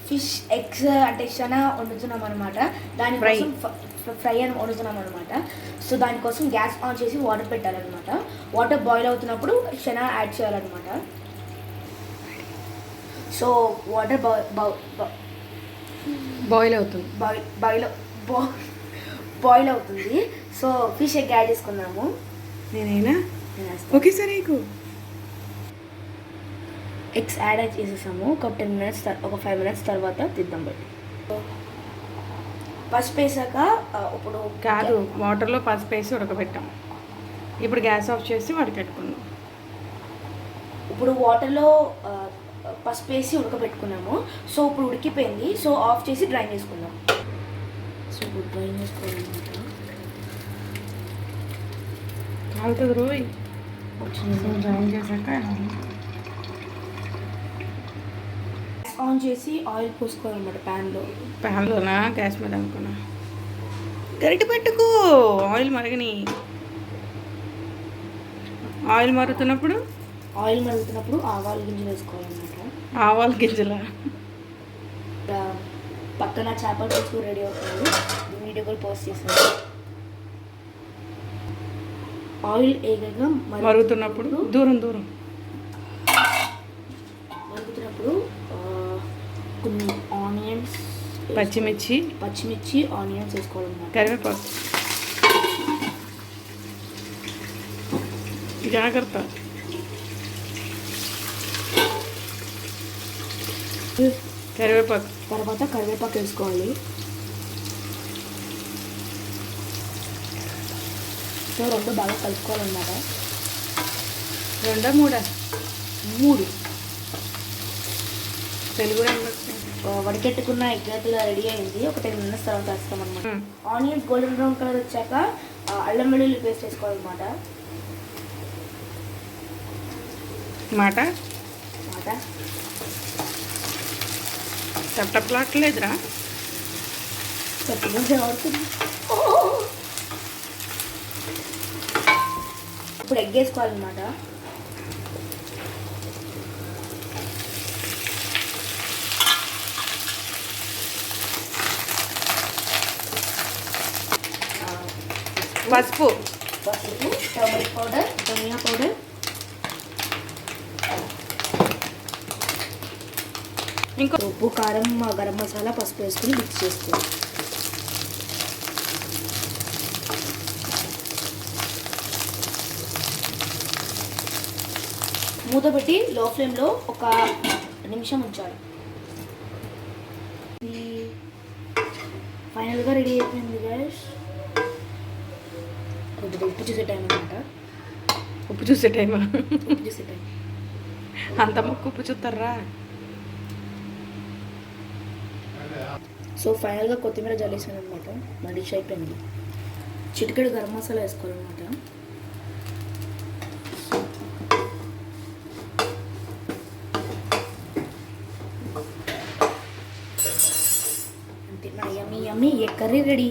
Fish eggs అంటే శనా వండుతున్నాం అనమాట. దానికోసం ఫ్రై అని వండుతున్నాం అనమాట. సో దానికోసం గ్యాస్ ఆన్ చేసి వాటర్ పెట్టాలన్నమాట. వాటర్ బాయిల్ అవుతున్నప్పుడు శనా యాడ్ చేయాలన్నమాట. సో వాటర్ బాయిల్ అవుతుంది. బాయిల్ అవుతుంది. సో ఫిష్ ఎగ్ యాడ్ చేసుకున్నాము. నేనైనా ఒకేసారి ఎగ్స్ యాడ్ చేసేసాము. ఒక 10 minutes ఒక 5 minutes తర్వాత తిద్దాం బట్టి. పసుపు వేసాక ఇప్పుడు కాదు, వాటర్లో పసుపు వేసి ఉడకబెట్టాం. ఇప్పుడు గ్యాస్ ఆఫ్ చేసి వడకెట్టుకున్నాం. ఇప్పుడు వాటర్లో పసుపు వేసి ఉడకబెట్టుకున్నాము. సో ఇప్పుడు ఉడికిపోయింది. సో ఆఫ్ చేసి డ్రైన్ చేసుకుందాం. సో ఇప్పుడు డ్రైన్ చేసుకోవాలన్నమాట. కాలుతుంది రోయ్. డ్రైన్ చేశాక ఆన్ చేసి ఆయిల్ పోసుకోవాలన్నమాట ప్యాన్లోనా గ్యాస్ మీద అనుకున్నా. గరిటె పెట్టుకో, ఆయిల్ మరగని. ఆయిల్ మరుగుతున్నప్పుడు ఆవాల గింజలు వేసుకోవాలన్నమాట. ఆవాల గింజల పక్కన చేపల పులుసు రెడీ అవుతుంది. వీడియో కూడా పోస్ట్ చేస్తాను. ఆయిల్ ఏగగా మరుగుతున్నప్పుడు దూరం మరుగుతున్నప్పుడు కొన్ని ఆనియన్స్, పచ్చిమిర్చి ఆనియన్స్ వేసుకోవాలన్నమాట. కరివేపాకు జాగ్రత్త. తర్వాత కరివేపాకు వేసుకోవాలి. సో రెండు బాగా కలుపుకోవాలన్నమాట. 2 3 తెలుగు వడికెట్టుకున్న ఎగ్ రెడీ అయింది. ఒక 10 minutes తర్వాత వేస్తాం అనమాట. ఆనియన్స్ గోల్డెన్ బ్రౌన్ కలర్ వచ్చాక అల్లం వెల్లుల్లి పేస్ట్ వేసుకోవాలన్నమాట. మాట టప్లాట్లేదురా. ఇప్పుడు ఎగ్ వేసుకోవాలన్నమాట. పసుపు, టర్మరిక్ పౌడర్, ధనియా పౌడర్, ఇంకా ఉప్పు, కారం, గరం మసాలా, పసుపు వేసుకొని మిక్స్ చేసుకోవాలి. మూత పెట్టి లో ఫ్లేమ్లో ఒక నిమిషం ఉంచాలి. ఫైనల్గా రెడీ అయిపోయింది గైస్. కొద్దిగా ఉప్పు చూసే టైం అనమాట. ఉప్పు చూసే టైం అంత ముక్కు ఉప్పు చూస్తారా. సో ఫైనల్గా కొత్తిమీర జల్లేసాను అనమాట. మన డిష్ అయిపోయింది. చిటికెడు గరం మసాలా వేసుకోవాలన్నమాట. అంతే, నా yummy egg curry ready.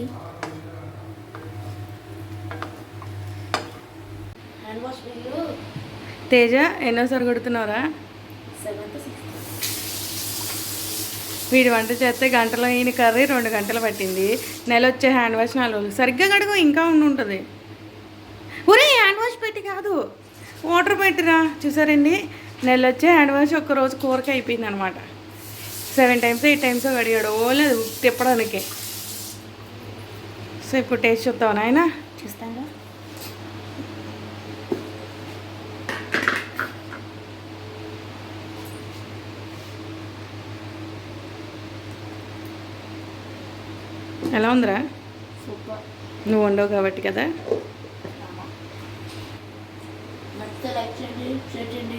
Teja ఎన్నోసారి కొడుతున్నావురా? 7th 6th. వీడి వంట చేస్తే గంటలో, ఈయన కర్రీ 2 గంటలు పట్టింది. నెల వచ్చే హ్యాండ్ వాష్ 4 రోజులు. సరిగ్గా కడుగు, ఇంకా ఉంటుంది. ఒరే హ్యాండ్ వాష్ పెట్టి కాదు, వాటర్ పెట్టిరా. చూసారండి, నెల వచ్చే హ్యాండ్ వాష్ ఒక్కరోజు కూరకి అయిపోయింది అనమాట. 7 times 8 times కడిగాడు. లేదు తిప్పడానికి. సో ఇప్పుడు టేస్ట్ చూద్దాం నాయన. చూస్తాను. ఎలా ఉందిరా? సూపర్. నువ్వు వండవు కాబట్టి కదా. లైక్ చేయండి, షేర్ చేయండి.